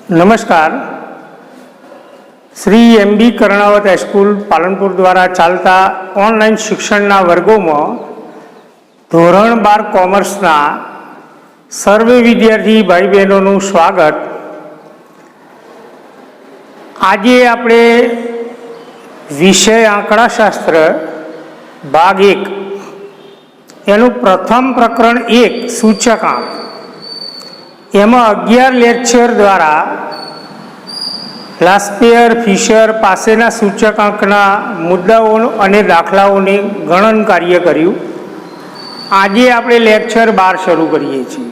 નમસ્કાર. Shri MB Karnavat high school Palanpur દ્વારા ચાલતા ઓનલાઈન શિક્ષણના વર્ગોમાં ધોરણ 12 કોમર્સના સર્વે વિદ્યાર્થી ભાઈ બહેનોનું સ્વાગત. આજે આપણે વિષય આંકડાશાસ્ત્ર ભાગ 1 એનું પ્રથમ પ્રકરણ 1 સૂચકાંક, એમાં 11 લેક્ચર દ્વારા લાસ્પેયર ફિશર પાસેના સૂચકાંકના મુદ્દાઓ અને દાખલાઓને ગણન કાર્ય કર્યું. આજે આપણે લેક્ચર 12 શરૂ કરીએ છીએ.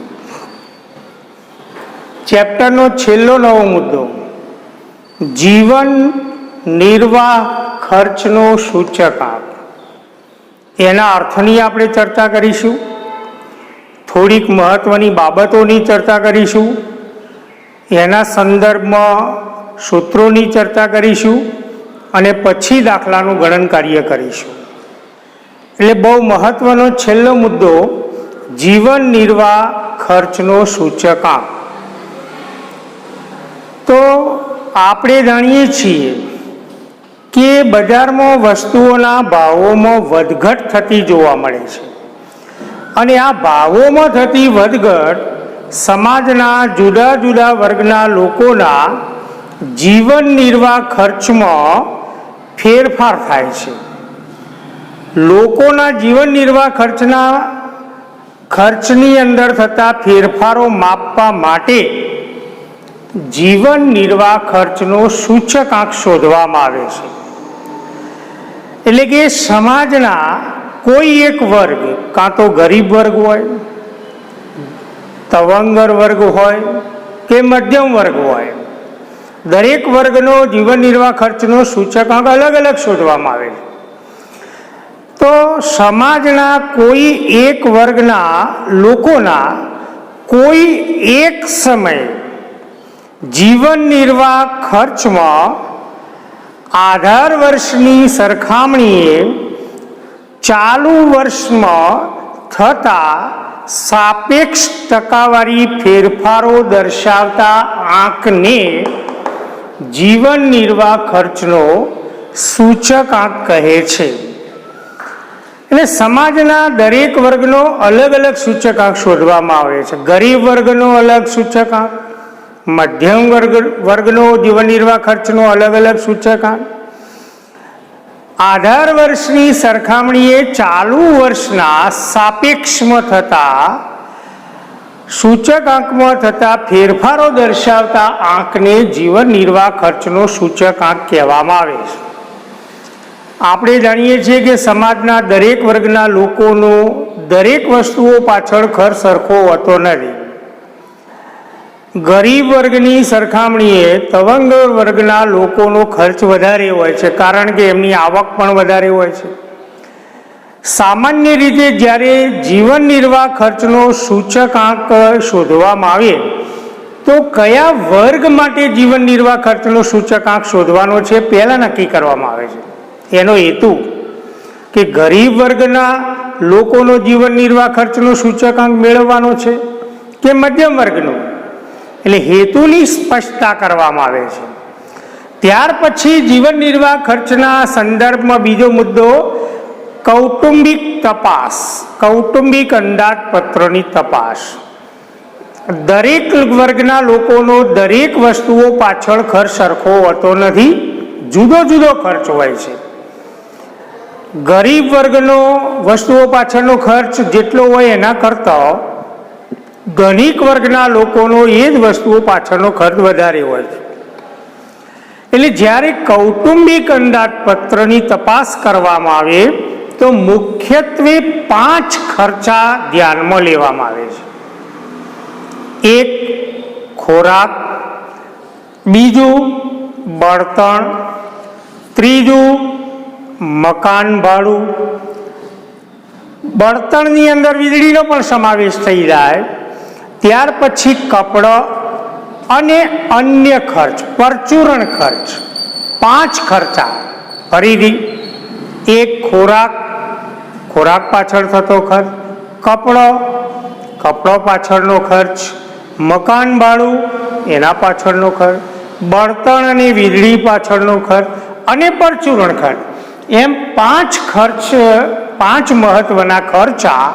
ચેપ્ટરનો છેલ્લો નવો મુદ્દો, જીવન નિર્વાહ ખર્ચનો સૂચકાંક. એના અર્થની આપણે ચર્ચા કરીશું, થોડીક મહત્વની બાબતોની ચર્ચા કરીશું, એના સંદર્ભમાં સૂત્રોની ચર્ચા કરીશું અને પછી દાખલાનું ગણન કાર્ય કરીશું. એટલે બહુ મહત્વનો છેલ્લો મુદ્દો, જીવન નિર્વાહ ખર્ચનો સૂચકાંક. તો આપણે જાણીએ છીએ કે બજારમાં વસ્તુઓના ભાવોમાં વધઘટ થતી જોવા મળે છે અને આ ભાવોમાં થતી વધઘટ સમાજના જુદા જુદા વર્ગના લોકોના જીવન નિર્વાહ ખર્ચમાં ફેરફાર થાય છે. લોકોના જીવન નિર્વાહ ખર્ચની અંદર થતા ફેરફારો માપવા માટે જીવન નિર્વાહ ખર્ચનો સૂચકાંક શોધવામાં આવે છે. એટલે કે સમાજના કોઈ એક વર્ગ, કાં તો ગરીબ વર્ગ હોય, તવંગર વર્ગ હોય કે મધ્યમ વર્ગ હોય, દરેક વર્ગનો જીવન નિર્વાહ ખર્ચનો સૂચકાંક અલગ અલગ શોધવામાં આવે છે. તો સમાજના કોઈ એક વર્ગના લોકોના કોઈ એક સમયે જીવન નિર્વાહ ખર્ચમાં આધાર વર્ષની સરખામણીએ ચાલુ વર્ષમાં થતા સાપેક્ષ ટકાવારી ફેરફારો દર્શાવતા આંકને જીવન નિર્વાહ ખર્ચનો સૂચકાંક કહે છે. એટલે સમાજના દરેક વર્ગનો અલગ અલગ સૂચકાંક શોધવામાં આવે છે. ગરીબ વર્ગનો અલગ સૂચકાંક, મધ્યમ વર્ગનો જીવન નિર્વાહ ખર્ચનો અલગ અલગ સૂચકાંક, આધાર વર્ષની સરખામણીએ ચાલુ વર્ષના સાપેક્ષમાં થતા સૂચકાંકમાં થતા ફેરફારો દર્શાવતા આંકને જીવન નિર્વાહ ખર્ચનો સૂચકાંક કહેવામાં આવે છે. આપણે જાણીએ છીએ કે સમાજના દરેક વર્ગના લોકોનો દરેક વસ્તુઓ પાછળ ખર્ચ સરખો હોતો નથી. ગરીબ વર્ગની સરખામણીએ તવંગર વર્ગના લોકોનો ખર્ચ વધારે હોય છે, કારણ કે એમની આવક પણ વધારે હોય છે. સામાન્ય રીતે જ્યારે જીવન નિર્વાહ ખર્ચનો સૂચકાંક શોધવામાં આવે તો કયા વર્ગ માટે જીવન નિર્વાહ ખર્ચનો સૂચકાંક શોધવાનો છે પહેલાં નક્કી કરવામાં આવે છે. એનો હેતુ કે ગરીબ વર્ગના લોકોનો જીવન નિર્વાહ ખર્ચનો સૂચકાંક મેળવવાનો છે કે મધ્યમ વર્ગનો, એટલે હેતુની સ્પષ્ટતા કરવામાં આવે છે. ત્યાર પછી જીવન નિર્વાહ ખર્ચના સંદર્ભમાં બીજો મુદ્દો, કૌટુંબિક તપાસ, કૌટુંબિક અંદાજપત્રની તપાસ. દરેક વર્ગના લોકોનો દરેક વસ્તુઓ પાછળ ખર્ચ સરખો હોતો નથી, જુદો જુદો ખર્ચ હોય છે. ગરીબ વર્ગનો વસ્તુઓ પાછળનો ખર્ચ જેટલો હોય એના કરતાં ધનિક વર્ગના લોકોનો એ જ વસ્તુઓ પાછળનો ખર્ચ વધારે હોય છે. એટલે જ્યારે કૌટુંબિક અંદાજપત્રની તપાસ કરવામાં આવે તો મુખ્યત્વે 5 ખર્ચા ધ્યાનમાં લેવામાં આવે છે. 1 ખોરાક, બીજું બળતણ, ત્રીજું મકાન ભાડું. બળતણની અંદર વીજળીનો પણ સમાવેશ થઈ જાય. ત્યાર પછી કપડાં અને અન્ય ખર્ચ, પરચુરણ ખર્ચ. 5 ખર્ચા. ફરીથી 1 ખોરાક, ખોરાક પાછળ થતો ખર્ચ, કપડો પાછળનો ખર્ચ, મકાન ભાડું એના પાછળનો ખર્ચ, બળતણ અને વીજળી પાછળનો ખર્ચ અને પરચુરણ ખર્ચ, એમ 5 મહત્વના ખર્ચા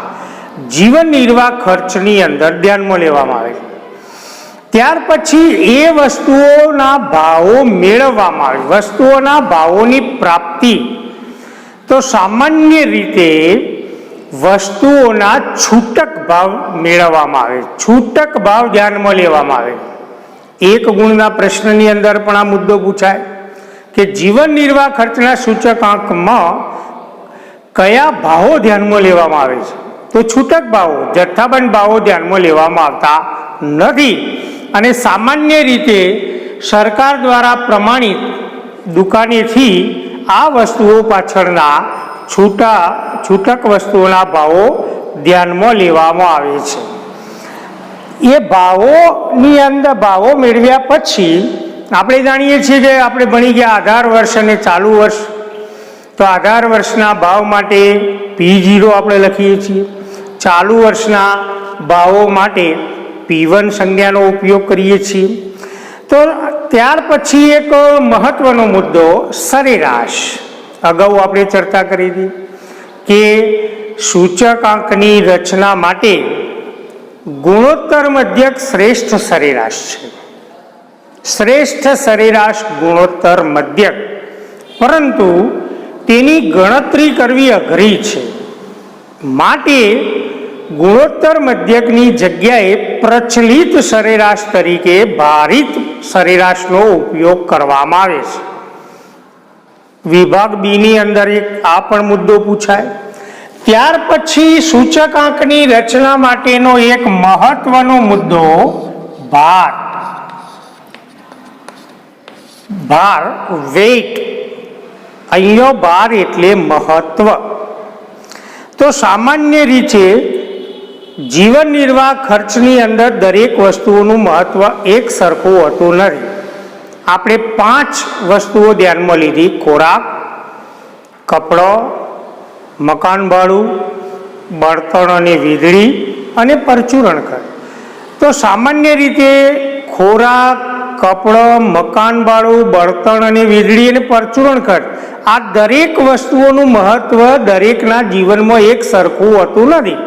જીવન નિર્વાહ ખર્ચની અંદર ધ્યાનમાં લેવામાં આવે છે. ત્યાર પછી એ વસ્તુઓના ભાવો મેળવવામાં આવે, વસ્તુઓના ભાવોની પ્રાપ્તિ. તો સામાન્ય રીતે વસ્તુઓના છૂટક ભાવ મેળવવામાં આવે, છૂટક ભાવ ધ્યાનમાં લેવામાં આવે. એક ગુણના પ્રશ્નની અંદર પણ આ મુદ્દો પૂછાય કે જીવન નિર્વાહ ખર્ચના સૂચકાંકમાં કયા ભાવો ધ્યાનમાં લેવામાં આવે છે? તો છૂટક ભાવો, જથ્થાબંધ ભાવો ધ્યાનમાં લેવામાં આવતા નથી. અને સામાન્ય રીતે સરકાર દ્વારા પ્રમાણિત દુકાનેથી આ વસ્તુઓ પાછળના છૂટક વસ્તુઓના ભાવો ધ્યાનમાં લેવામાં આવે છે. એ ભાવોની અંદર ભાવો મેળવ્યા પછી આપણે જાણીએ છીએ કે આપણે ભણી ગયા આધાર વર્ષ અને ચાલુ વર્ષ. તો આધાર વર્ષના ભાવ માટે P0 આપણે લખીએ છીએ, ચાલુ વર્ષના ભાવો માટે P1 સંજ્ઞાનો ઉપયોગ કરીએ છીએ. તો ત્યાર પછી એક મહત્વનો મુદ્દો સરેરાશ. અગાઉ આપણે ચર્ચા કરી હતી કે સૂચકાંકની રચના માટે ગુણોત્તર મધ્યક શ્રેષ્ઠ સરેરાશ છે. શ્રેષ્ઠ સરેરાશ ગુણોત્તર મધ્યક, પરંતુ તેની ગણતરી કરવી અઘરી છે. માટે ગુણોત્તર મધ્યકની જગ્યાએ પ્રચલિત સરેરાશ તરીકે ભારિત સરેરાશનો ઉપયોગ કરવામાં આવે છે. વિભાગ બી ની અંદર આ પણ મુદ્દો પૂછાય. ત્યાર પછી સૂચકાંકની રચના માટેનો એક મહત્વનો મુદ્દો ભાર. ભાર, વેઇટ. અહીંયા ભાર એટલે મહત્વ. તો સામાન્ય રીતે જીવન નિર્વાહ ખર્ચની અંદર દરેક વસ્તુઓનું મહત્વ એક સરખું હોતું નથી. આપણે 5 વસ્તુઓ ધ્યાનમાં લીધી: ખોરાક, કપડો, મકાન ભાડું, બળતણ અને વીજળી અને પરચુરણ ખર્ચ. તો સામાન્ય રીતે ખોરાક, કપડો, મકાન ભાડું, બળતણ અને વીજળી અને પરચુરણ ખર્ચ, આ દરેક વસ્તુઓનું મહત્વ દરેકના જીવનમાં એક સરખું હોતું નથી.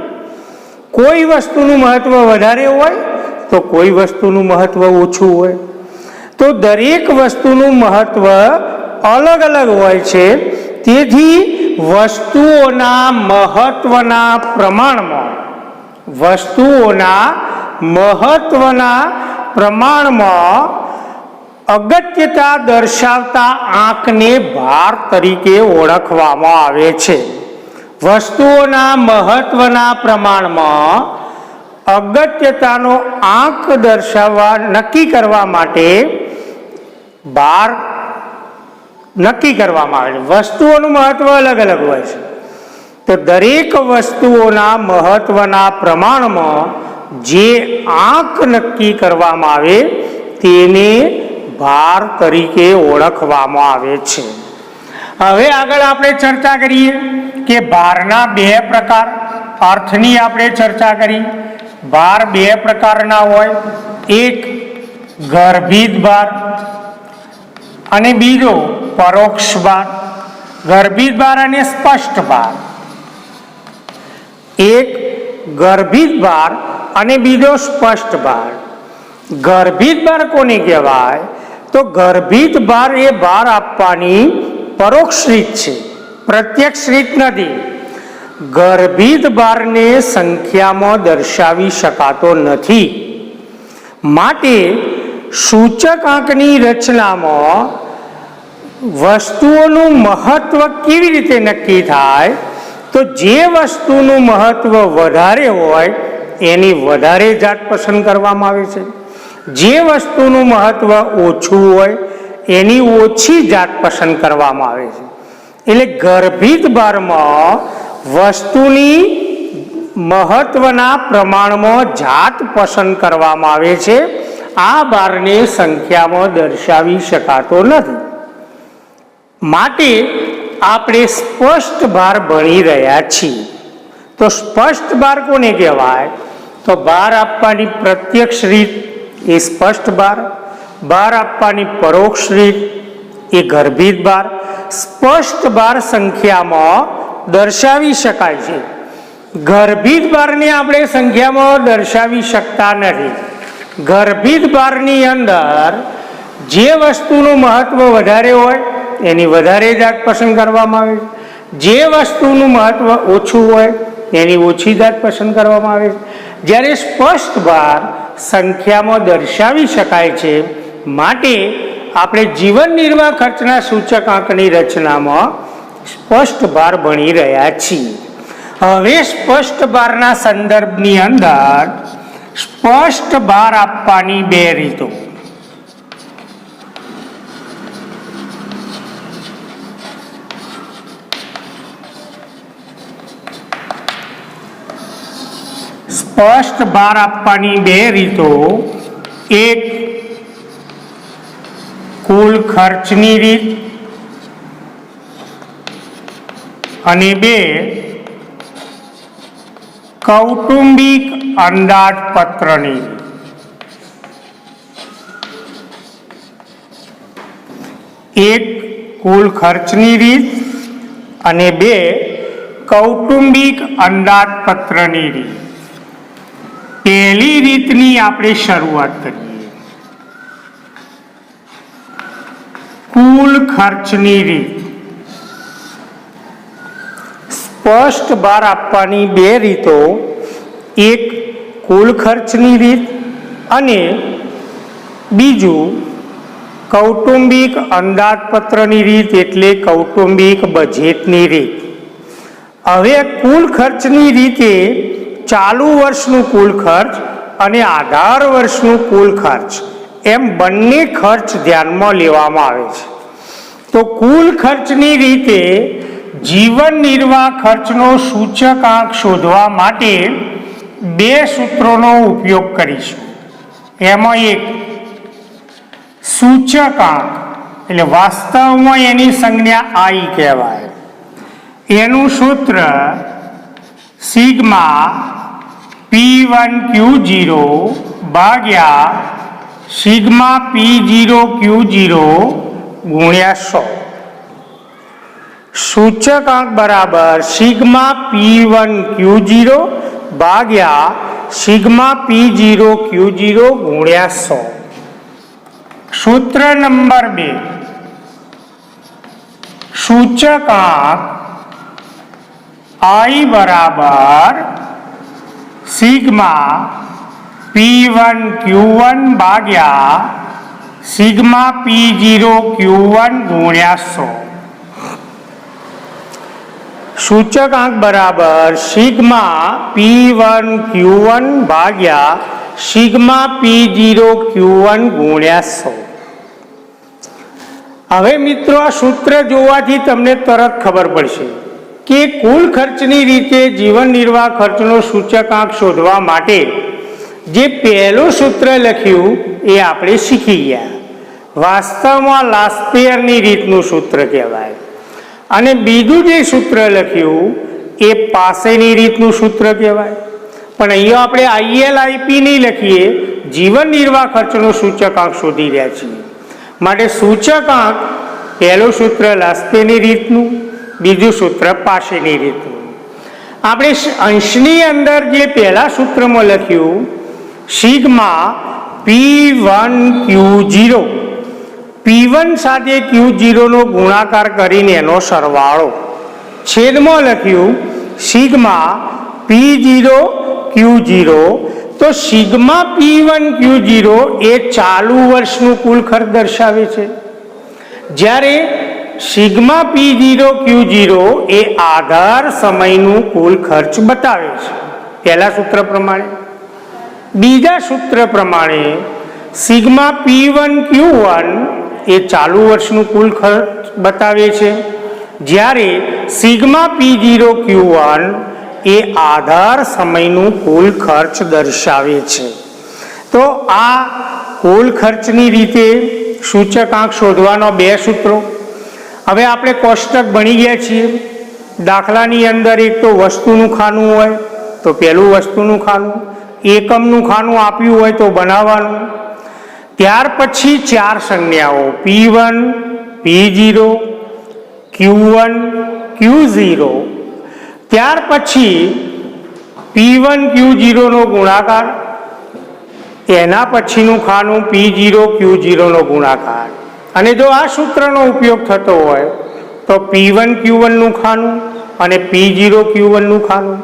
કોઈ વસ્તુનું મહત્વ વધારે હોય તો કોઈ વસ્તુનું મહત્વ ઓછું હોય. તો દરેક વસ્તુનું મહત્વ અલગ અલગ હોય છે. તેથી વસ્તુઓના મહત્વના પ્રમાણમાં અગત્યતા દર્શાવતા આંકને ભાર તરીકે ઓળખવામાં આવે છે. વસ્તુઓના મહત્વના પ્રમાણમાં અગત્યતાનો આંક નક્કી કરવા માટે ભાર નક્કી કરવામાં આવે છે. વસ્તુઓનું મહત્વ અલગ અલગ હોય છે. તો દરેક વસ્તુઓના મહત્વના પ્રમાણમાં જે આંક નક્કી કરવામાં આવે તેને ભાર તરીકે ઓળખવામાં આવે છે. હવે આગળ આપણે ચર્ચા કરીએ કે ભારના 2 પ્રકાર. અર્થની આપણે ચર્ચા કરી. ભાર 2 પ્રકારના હોય, એક ગર્ભિત ભાર અને બીજો પરોક્ષ ભાર. ગર્ભિત ભાર અને સ્પષ્ટ ભાર. એક ગર્ભિત ભાર અને બીજો સ્પષ્ટ ભાર. ગર્ભિત ભાર કોને કહેવાય? તો ગર્ભિત ભાર એ ભાર આપવાની પરોક્ષ રીત છે, પ્રત્યક્ષ રીત નથી. ગર્ભિત ભારને સંખ્યામાં દર્શાવી શકાતો નથી. માટે સૂચકાંકની રચનામાં વસ્તુઓનું મહત્વ કેવી રીતે નક્કી થાય? તો જે વસ્તુનું મહત્વ વધારે હોય એની વધારે જાત પસંદ કરવામાં આવે છે. જે વસ્તુનું મહત્વ ઓછું હોય એની ઓછી જાત પસંદ કરવામાં આવે છે. એટલે ગર્ભિત ભારમાં વસ્તુની મહત્વના પ્રમાણમાં જાત પસંદ કરવામાં આવે છે. આ ભારને સંખ્યામાં દર્શાવી શકાતો નથી. માટે આપણે સ્પષ્ટ ભાર ભણી રહ્યા છીએ. તો સ્પષ્ટ ભાર કોને કહેવાય? તો ભાર આપવાની પ્રત્યક્ષ રીત એ સ્પષ્ટ ભાર, ભાર આપવાની પરોક્ષ રીત એ ગર્ભિત ભાર. સ્પષ્ટ ભાર સંખ્યામાં દર્શાવી શકાય છે, ગર્ભિત ભારને આપણે સંખ્યામાં દર્શાવી શકતા નથી. ગર્ભિત ભારની અંદર જે વસ્તુનું મહત્વ વધારે હોય એની વધારે જાત પસંદ કરવામાં આવે, જે વસ્તુનું મહત્વ ઓછું હોય એની ઓછી જાત પસંદ કરવામાં આવે. જ્યારે સ્પષ્ટ ભાર સંખ્યામાં દર્શાવી શકાય છે માટે આપણે જીવન નિર્વાહ ખર્ચના સૂચકાંકની રચનામાં સ્પષ્ટ ભાર ભણી રહ્યા છીએ. હવે સ્પષ્ટ ભારના સંદર્ભની અંદર સ્પષ્ટ ભાર આપવાની બે રીતો. સ્પષ્ટ ભાર આપવાની બે રીતો, એક કુલ ખર્ચની રીત અને બે કૌટુંબિક અંદાજપત્રની. એક કુલ ખર્ચની રીત અને બે કૌટુંબિક અંદાજપત્રની રીત. પહેલી રીતની આપણે શરૂઆત કરીએ. કુલ ખર્ચની રીત. સ્પષ્ટ ભાર આપવાની બે રીતો, એક કુલ ખર્ચની રીત અને બીજું કૌટુંબિક અંદાજપત્રની રીત એટલે કૌટુંબિક બજેટની રીત. હવે કુલ ખર્ચની રીતે ચાલુ વર્ષનું કુલ ખર્ચ અને આધાર વર્ષનું કુલ ખર્ચ એમ બંને ખર્ચ ધ્યાનમાં લેવામાં આવે છે. તો કુલ ખર્ચની રીતે જીવન નિર્વાહ ખર્ચનો સૂચકાંક શોધવા માટે બે સૂત્રોનો ઉપયોગ કરીશું. એમાં એક સૂચકાંક એટલે વાસ્તવમાં એની સંજ્ઞા આઈ કહેવાય. એનું સૂત્ર સિગ્મા P1Q0 ભાગ્યા સિગ્મા P0Q0 ગુણ્યા 100. સૂચકાંક બરાબર સિગ્મા P1Q0 ભાગ્યા સિગ્મા P0Q0 ગુણ્યા 100. સૂત્ર નંબર 2, સૂચકાંક I બરાબર સિગ્મા P1Q1 ભાગ્યા સિગ્મા P0Q1 ગુણ્યા 100. સૂચકાંક બરાબર સિગ્મા P1Q1 ભાગ્યા સિગ્મા P0Q1 ગુણ્યા 100. હવે મિત્રો આ સૂત્ર જોવાથી તમને તરત ખબર પડશે કે કુલ ખર્ચની રીતે જીવન નિર્વાહ ખર્ચનો સૂચકાંક શોધવા માટે જે પહેલું સૂત્ર લખ્યું એ આપણે શીખી ગયા. વાસ્તવમાં લાસ્પેયરની રીતનું સૂત્ર કહેવાય. અને બીજું જે સૂત્ર લખ્યું એ પાસેની રીતનું સૂત્ર કહેવાય. પણ અહીંયા આપણે ILIP નહીં લખીએ, જીવન નિર્વાહ ખર્ચનો સૂચકાંક શોધી રહ્યા છીએ. માટે સૂચકાંક પહેલું સૂત્ર લાસ્પેયની રીતનું, બીજું સૂત્ર પાસેની રીતનું. આપણે અંશની અંદર જે પહેલા સૂત્રમાં લખ્યું સિગ્મા P1Q0, P1 સાથે Q0 નો ગુણાકાર કરીને એનો સરવાળો, છેદમાં લખ્યું સિગ્મા P0Q0. તો સિગ્મા P1Q0 એ ચાલુ વર્ષનું કુલ ખર્ચ દર્શાવે છે, જ્યારે સિગ્મા P0Q0 એ આધાર સમયનું કુલ ખર્ચ બતાવે છે પહેલા સૂત્ર પ્રમાણે. બીજા સૂત્ર પ્રમાણે સિગ્મા P1Q1 એ ચાલુ વર્ષનું કુલ ખર્ચ બતાવે છે, જ્યારે સિગ્મા P0Q1 એ આધાર સમયનું કુલ ખર્ચ દર્શાવે છે. તો આ કુલ ખર્ચની રીતે સૂચકાંક શોધવાનો બે સૂત્રો. હવે આપણે કોષ્ટક ભણી ગયા છીએ. દાખલાની અંદર એક તો વસ્તુનું ખાનું હોય તો પહેલું વસ્તુનું ખાનું, એકમનું ખાનું આપ્યું હોય તો બનાવવાનું. ત્યાર પછી 4 સંજ્ઞાઓ P1 P0 Q1 Q0. ત્યાર પછી P1 Q0 નો ગુણાકાર, એના પછીનું ખાનું P0 Q0 નો ગુણાકાર. અને જો આ સૂત્રનો ઉપયોગ થતો હોય તો P1 Q1 નું ખાનું અને P0 Q1 નું ખાનું.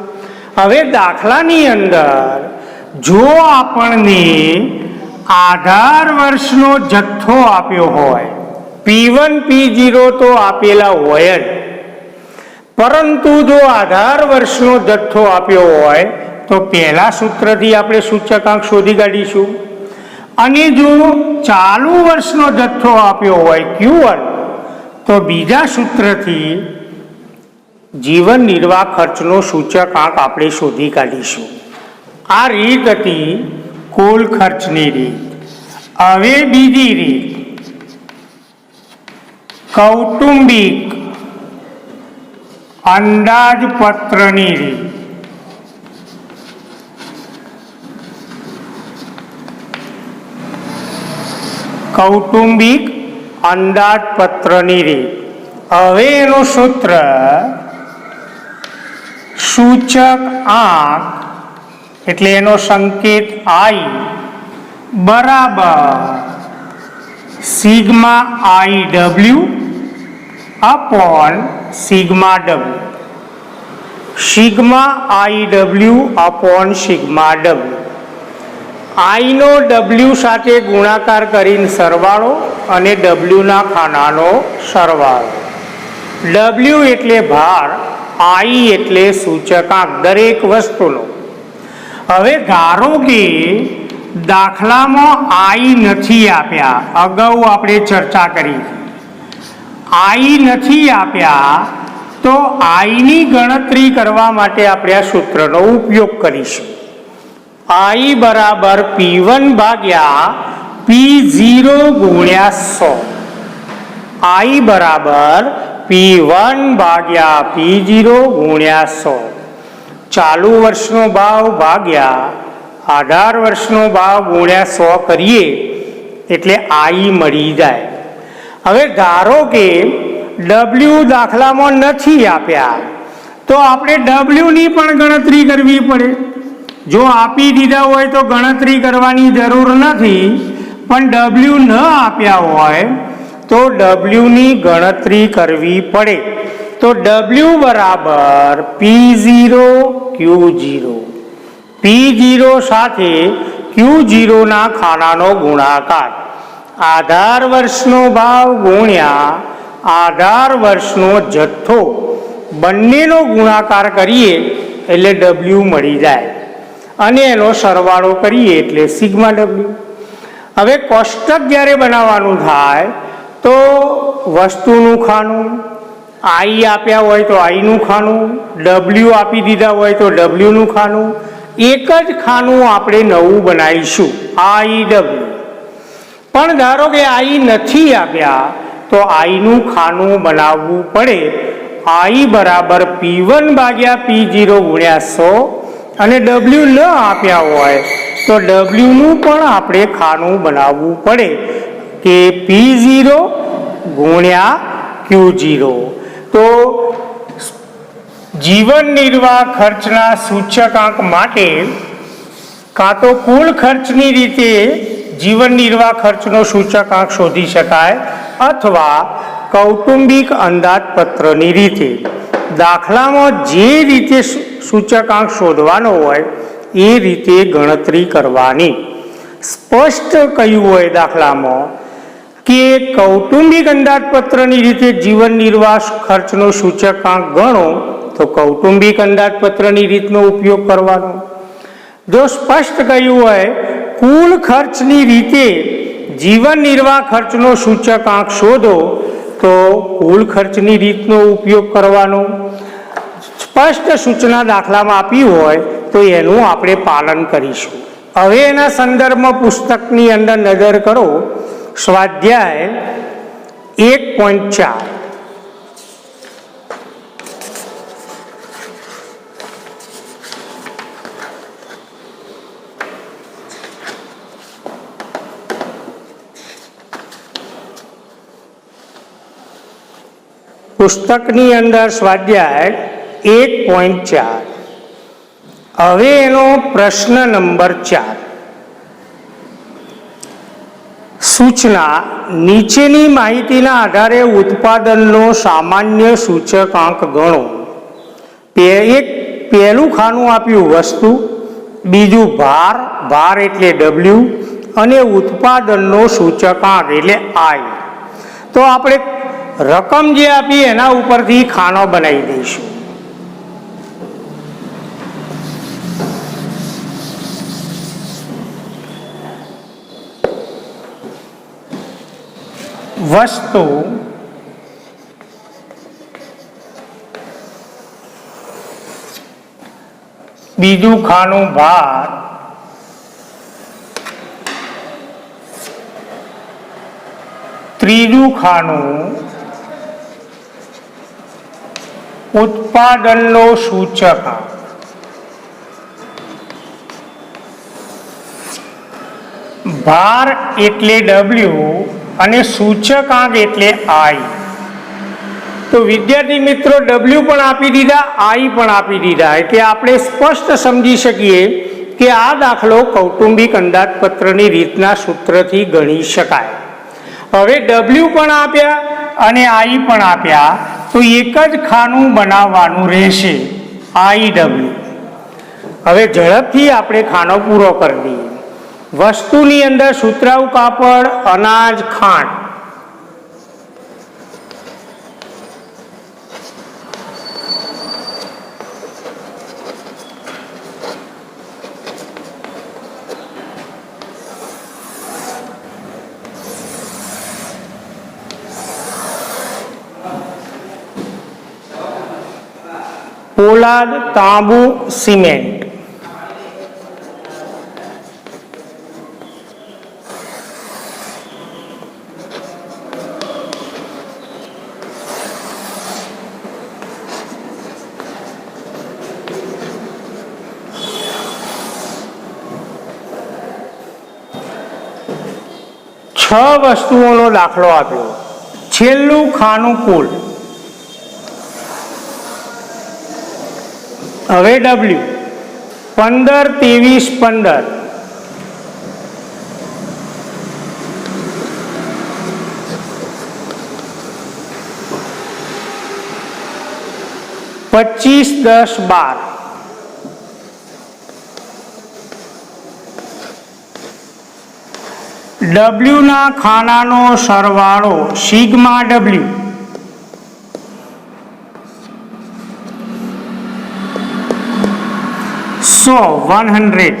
હવે દાખલાની અંદર જો આપણને આધાર વર્ષનો જથ્થો આપ્યો હોય, P1 P0 તો આપેલા હોય જ, પરંતુ જો આધાર વર્ષનો જથ્થો આપ્યો હોય તો પહેલા સૂત્રથી આપણે સૂચકાંક શોધી કાઢીશું. અને જો ચાલુ વર્ષનો જથ્થો આપ્યો હોય Q1 તો બીજા સૂત્રથી જીવન નિર્વાહ ખર્ચનો સૂચકાંક આપણે શોધી કાઢીશું. આ રીત હતી કુલ ખર્ચની રીત. હવે બીજી રીત કૌટુંબિક અંદાજપત્રની રીત. કૌટુંબિક અંદાજપત્રની રીત. હવે એનું સૂત્ર સૂચક આંક એટલે એનો સંકેત I બરાબર sigma IW upon sigma W. Sigma IW upon sigma W. I નો W સાથે ગુણાકાર કરીને સરવાળો અને W ના ખાનાનો સરવાળો. W એટલે ભાર, I એટલે સૂચકાંક દરેક વસ્તુનો. હવે ધારો કે દાખલામાં I નથી આપ્યા, અગાઉ આપણે ચર્ચા કરી. I નથી આપ્યા તો I ની ગણતરી કરવા માટે આપણે આ સૂત્રનો ઉપયોગ કરીશું. I બરાબર P1 ભાગ્યા P0 ગુણ્યા 100. I બરાબર P1 ભાગ્યા P0 ગુણ્યા 100. ચાલુ વર્ષનો ભાવ ભાગ્યા આધાર વર્ષનો ભાવ ગુણ્યા 100 કરીએ એટલે I મળી જાય. હવે ધારો કે W દાખલામાં નથી આપ્યા તો આપણે W ની પણ ગણતરી કરવી પડે. જો આપી દીધા હોય તો ગણતરી કરવાની જરૂર નથી, પણ W ન આપ્યા હોય તો W ની ગણતરી કરવી પડે. તો W બરાબર P0 Q0. P0 સાથે Q0 ના ખાનાનો ગુણાકાર. આધાર વર્ષનો ભાવ ગુણ્યા આધાર વર્ષનો જથ્થો બંનેનો ગુણાકાર કરીએ એટલે W મળી જાય અને એનો સરવાળો કરીએ એટલે સિગ્મા W. હવે કોષ્ટક જ્યારે બનાવવાનું થાય તો વસ્તુનું ખાનું, I આપ્યા હોય તો I નું ખાનું, W આપી દીધા હોય તો W નું ખાનું, એક જ ખાનું આપણે નવું બનાવીશું IW. પણ ધારો કે I નથી આપ્યા તો I નું ખાનું બનાવવું પડે. I બરાબર P1 ભાગ્યા P0 ગુણ્યા 100 અને W ન આપ્યા હોય તો W નું પણ આપણે ખાનું બનાવવું પડે કે P0 ગુણ્યા Q0. તો જીવન નિર્વાહ ખર્ચના સૂચકાંક માટે કાં તો કુલ ખર્ચની રીતે જીવન નિર્વાહ ખર્ચનો સૂચકાંક શોધી શકાય અથવા કૌટુંબિક અંદાજપત્રની રીતે. દાખલામાં જે રીતે સૂચકાંક શોધવાનો હોય એ રીતે ગણતરી કરવાની. સ્પષ્ટ કહ્યું હોય દાખલામાં કે કૌટુંબિક અંદાજપત્રની રીતે જીવન નિર્વાહ ખર્ચનો સૂચકાંક ગણો તો કૌટુંબિક અંદાજપત્રની રીતનો ઉપયોગ કરવાનો. જો સ્પષ્ટ કહ્યું હોય કુલ ખર્ચની રીતે જીવન નિર્વાહ ખર્ચનો સૂચકાંક શોધો તો કુલ ખર્ચની રીતનો ઉપયોગ કરવાનો. સ્પષ્ટ સૂચના દાખલામાં આપી હોય તો એનું આપણે પાલન કરીશું. હવે એના સંદર્ભમાં પુસ્તકની અંદર નજર કરો. સ્વાધ્યાય 1.4. પુસ્તકની અંદર સ્વાધ્યાય 1.4. હવે એનો પ્રશ્ન નંબર 4. સૂચના: નીચેની માહિતીના આધારે ઉત્પાદનનો સામાન્ય સૂચકાંક ગણો. પહેલું ખાનું આપ્યું વસ્તુ, બીજું ભાર એટલે W, અને ઉત્પાદનનો સૂચકાંક એટલે I. તો આપણે રકમ જે આપી એના ઉપરથી ખાનો બનાવી દઈશું. વસ્તુ, બીજું ખાનું ભાર, ત્રીજું ખાનું ઉત્પાદનનો સૂચકાંક. ભાર એટલે W અને સૂચકાંક એટલે I. તો વિદ્યાર્થી મિત્રો, W પણ આપી દીધા, I પણ આપી દીધા, એટલે આપણે સ્પષ્ટ સમજી શકીએ કે આ દાખલો કૌટુંબિક અંદાજપત્રની રીતના સૂત્રથી ગણી શકાય. હવે W પણ આપ્યા અને I પણ આપ્યા, તો એક જ ખાનું બનાવવાનું રહેશે, IW. હવે ઝડપથી આપણે ખાનો પૂરો કરી દઈએ. વસ્તુની અંદર સુતરાઉ કાપડ, અનાજ, ખાંડ. પોલાદ, તાંબુ, સિમેન્ટ. છ વસ્તુઓનો દાખલો આપ્યો. છેલ્લું ખાનું કુલ. હવે W 15, 23, 15. પચીસ, 10, 12. W ના ખાનાનો સરવાળો સિગ્મા W 100.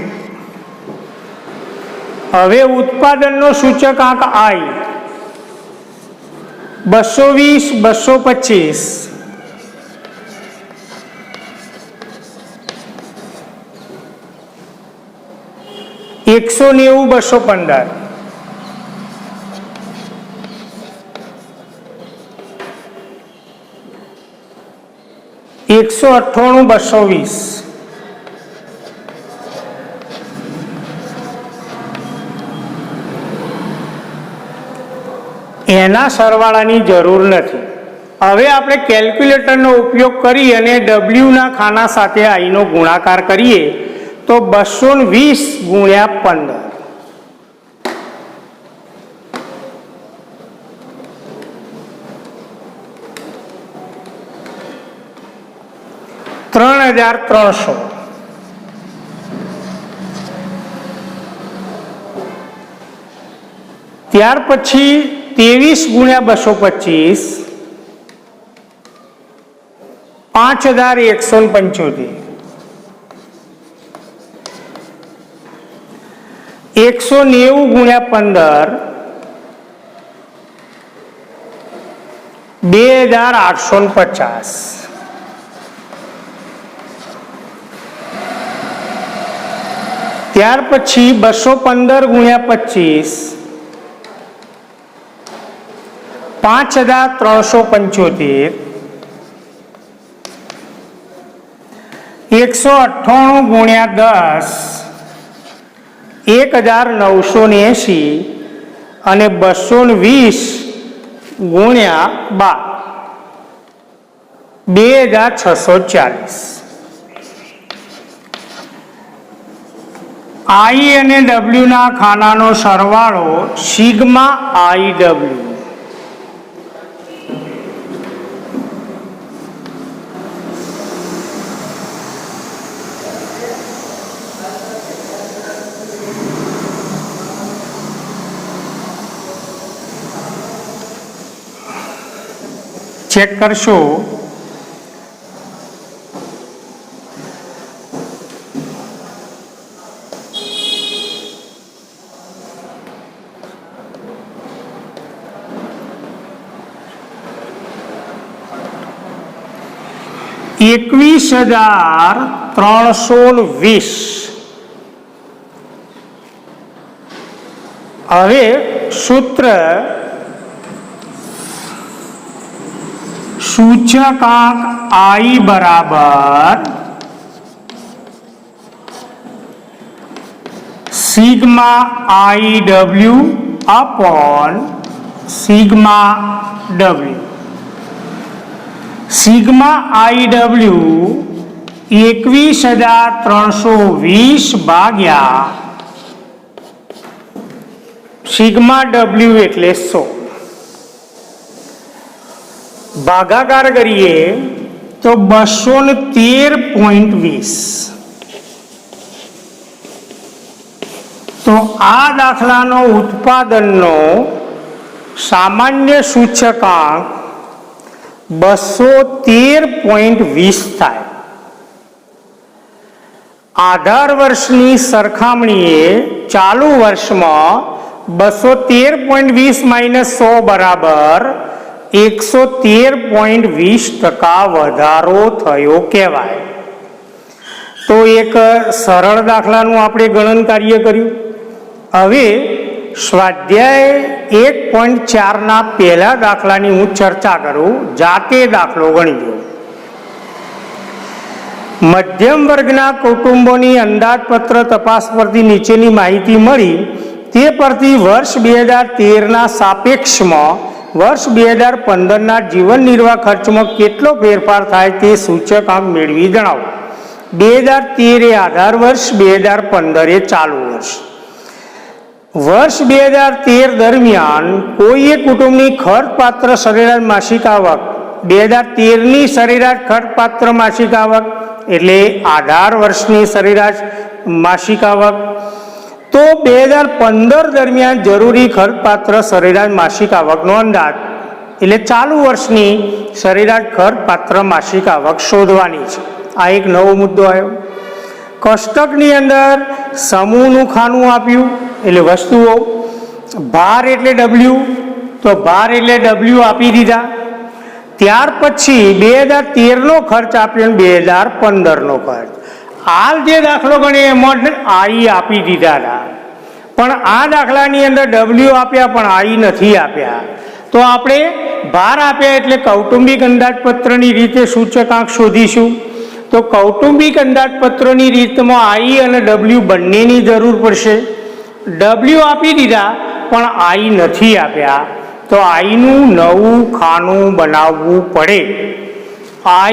હવે ઉત્પાદનનો સૂચકાંક I 220, 225. એકસો 90, 215. 198, 220. એના સરવાળાની જરૂર નથી. હવે આપણે કેલ્ક્યુલેટરનો ઉપયોગ કરી અને W ના ખાના સાથે I નો ગુણાકાર કરીએ તો 220 ગુણ્યા 15. 3300. ત્યાર પછી 23 ગુણ્યા 225 5175. 190 ગુણ્યા 15 2850. ત્યાર પછી 215 ગુણ્યા 25 5375. 198 ગુણ્યા 10 1980 અને 220 ગુણ્યા 12 2640. આઈ અને ડબલ્યુ ના ખાનાનો સરવાળો સિગ્મા આઈ ડબલ્યુ. ચેક કરશો. ₹21,320. હવે સૂત્ર સૂચકાંક I બરાબર sigma IW upon sigma W. Sigma IW 21,320 ભાગ્યા સિગ્મા W એટલે 100. ભાગાકાર કરીએ તો 213.20. તો આ દાખલાનો ઉત્પાદનનો સામાન્ય સૂચકાંક 213.20 થાય. આધાર વર્ષની સરખામણીએ ચાલુ વર્ષમાં 213.20 માઇનસ 100 બરાબર 113.20% વધારો થયો કહેવાય. તો એક સરળ દાખલાનું આપણે ગણન કાર્ય કર્યું. હવે સ્વાધ્યાય 1.4 પહેલા દાખલાની હું ચર્ચા કરું, જાતે દાખલો ગણીજો. મધ્યમ વર્ગના કુટુંબોની અંદાજપત્ર તપાસ પરથી નીચેની માહિતી મળી. તે પરથી વર્ષ 2013 સાપેક્ષમાં વર્ષ 2015 જીવન નિર્વાહ ખર્ચમાં કેટલો ફેરફાર થાય તે સૂચકાંક મેળવી જણાવો. 2013 એ આધાર વર્ષ, 2015 એ ચાલુ વર્ષ. વર્ષ 2013 દરમિયાન કોઈએ કુટુંબની ખર્ચપાત્ર સરેરાશ માસિક આવક 2013ની સરેરાશ ખર્ચપાત્ર માસિક આવક એટલે આધાર વર્ષની સરેરાશ માસિક આવક, તો 2015 દરમિયાન જરૂરી ખર્ચપાત્ર સરેરાશ માસિક આવકનો અંદાજ એટલે ચાલુ વર્ષની સરેરાશ ખર્ચપાત્ર માસિક આવક શોધવાની છે. આ એક નવો મુદ્દો આવ્યો. કોષ્ટકની અંદર સમૂહનું ખાનું આપ્યું એટલે વસ્તુઓ, ભાર એટલે W, તો ભાર એટલે W આપી દીધા. ત્યાર પછી 2013નો ખર્ચ આપ્યો અને 2015નો ખર્ચ. હાલ જે દાખલો ગણે એમાં I આપી દીધા હતા, પણ આ દાખલાની અંદર W આપ્યા પણ I નથી આપ્યા. તો આપણે ભાર આપ્યા એટલે કૌટુંબિક અંદાજપત્રની રીતે સૂચકાંક શોધીશું. તો કૌટુંબિક અંદાજપત્રની રીતમાં I અને W બંનેની જરૂર પડશે. W આપી દીધા પણ I નથી આપ્યા, તો I નું નવું ખાનું બનાવવું પડે.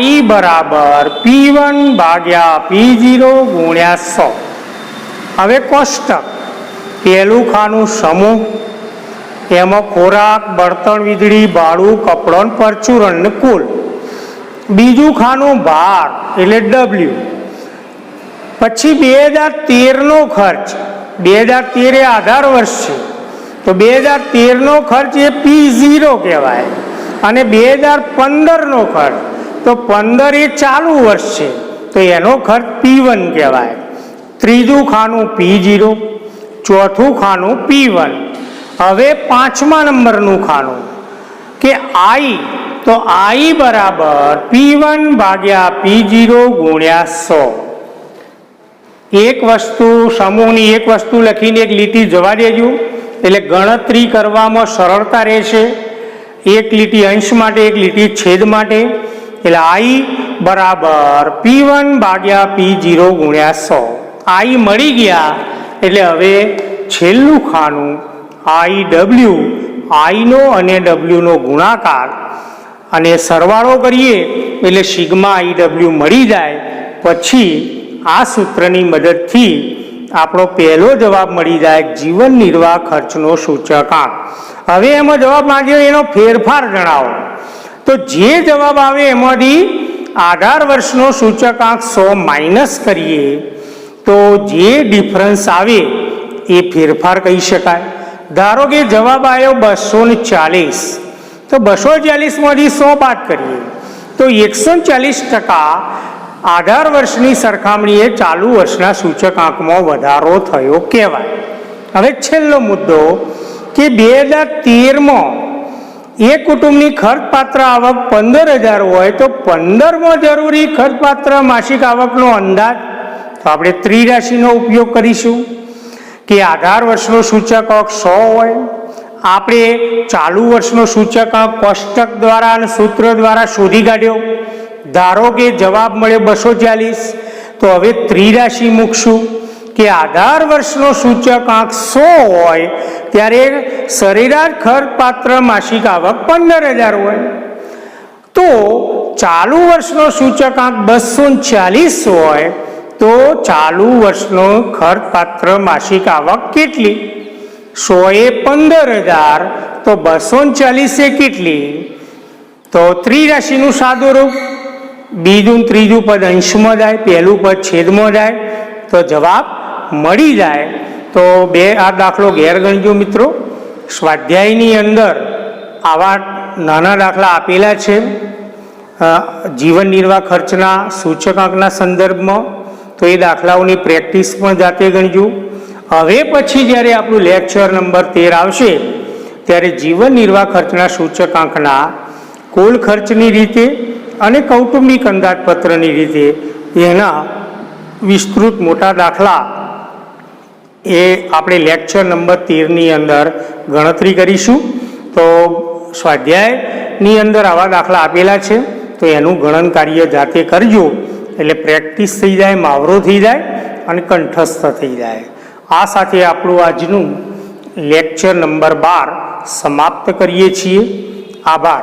I બરાબર P1 ભાગ્યા P0 ગુણ્યા 100. હવે કોષ્ટક. પહેલું ખાનું સમૂહ, એમાં ખોરાક, બળતણ, વીજળી, ભાડું, કપડો, પરચુરણ ને કુલ. બીજું ખાનું ભાર એટલે W. પછી 2013નો ખર્ચ, 2013 એ આધાર વર્ષ છે, તો 2013નો ખર્ચ એ P0 કહેવાય. અને 2015નો ખર્ચ, તો 15 એ ચાલુ વર્ષ છે, તો એનો ખર્ચ P1 કહેવાય. ત્રીજું ખાનું P0, ચોથું ખાનું P1. હવે 5મા નંબરનું ખાનું કે I, તો I બરાબર P1 ભાગ્યા P0 ગુણ્યા 100. એક વસ્તુ સમૂહની એક વસ્તુ લખીને એક લીટી જવા દેજો એટલે ગણતરી કરવામાં સરળતા રહેશે. એક લીટી અંશ માટે, એક લીટી છેદ માટે. એટલે I બરાબર P1 ભાગ્યા P0 ગુણ્યા 100. I મળી ગયા એટલે હવે છેલ્લું ખાનું IW, I નો અને W નો ગુણાકાર અને સરવાળો કરીએ એટલે સિગ્મા IW મળી જાય પછી આ સૂત્રની મદદથી આપણો પહેલો જવાબ મળી જાય જીવન નિર્વાહ ખર્ચનો સૂચકાંક. હવે એમાં જવાબ માંગ્યો એનો ફેરફાર જણાવો. તો જે જવાબ આવે એમાંથી 18 વર્ષનો સૂચકાંક 100 માઇનસ કરીએ તો જે ડિફરન્સ આવે એ ફેરફાર કહી શકાય. ધારો કે જવાબ આવ્યો 240, તો 240માંથી 100 બાદ કરીએ તો 140% 18 વર્ષની સરખામણીએ ચાલુ વર્ષના સૂચકાંકમાં વધારો થયો કહેવાય. હવે છેલ્લો મુદ્દો કે 2013માં એક કુટુંબની ખર્ચપાત્ર આવક 15,000 હોય તો 15માં જરૂરી ખર્ચપાત્ર માસિક આવકનો અંદાજ. તો આપણે ત્રિરાશિનો ઉપયોગ કરીશું કે 18 વર્ષનો સૂચકાંક 100 હોય, આપણે ચાલુ વર્ષનો સૂચકાંક કોષ્ટક દ્વારા અને સૂત્ર દ્વારા શોધી કાઢ્યો. ધારો કે જવાબ મળ્યો 240, તો હવે ત્રિરાશિ મૂકશું કે 18 વર્ષનો સૂચકાંક 100 હોય ત્યારે સરેરાશ ખર્ચપાત્ર માસિક આવક 15,000 હોય. તો ચાલુ વર્ષનો સૂચકાંક 240 હોય તો ચાલુ વર્ષનો ખર્ચપાત્ર માસિક આવક કેટલી? 100 એ 15,000 તો 240 એ કેટલી? તો ત્રિરાશિનું સાદું રૂપ, બીજું ત્રીજું પદ અંશમાં જાય, પહેલું પદ છેદમાં જાય તો જવાબ મળી જાય. તો આ દાખલો ઘેર ગણજો મિત્રો. સ્વાધ્યાયની અંદર આવા નાના દાખલા આપેલા છે જીવન નિર્વાહ ખર્ચના સૂચકાંકના સંદર્ભમાં, તો એ દાખલાઓની પ્રેક્ટિસ પણ જાતે ગણજો. હવે પછી જ્યારે આપણું લેક્ચર નંબર 13 આવશે ત્યારે જીવન નિર્વાહ ખર્ચના સૂચકાંકના કુલ ખર્ચની રીતે અને કૌટુંબિક અંદાજપત્રની રીતે એના વિસ્તૃત મોટા દાખલા એ આપણે લેક્ચર નંબર 13ની અંદર ગણતરી કરીશું. તો સ્વાધ્યાયની અંદર આવા દાખલા આપેલા છે તો એનું ગણન કાર્ય જાતે કરજો એટલે પ્રેક્ટિસ થઈ જાય, માવરો થઈ જાય અને કંઠસ્થ થઈ જાય. આ સાથે આપણું આજનું લેક્ચર નંબર 12 સમાપ્ત કરીએ છીએ. આભાર.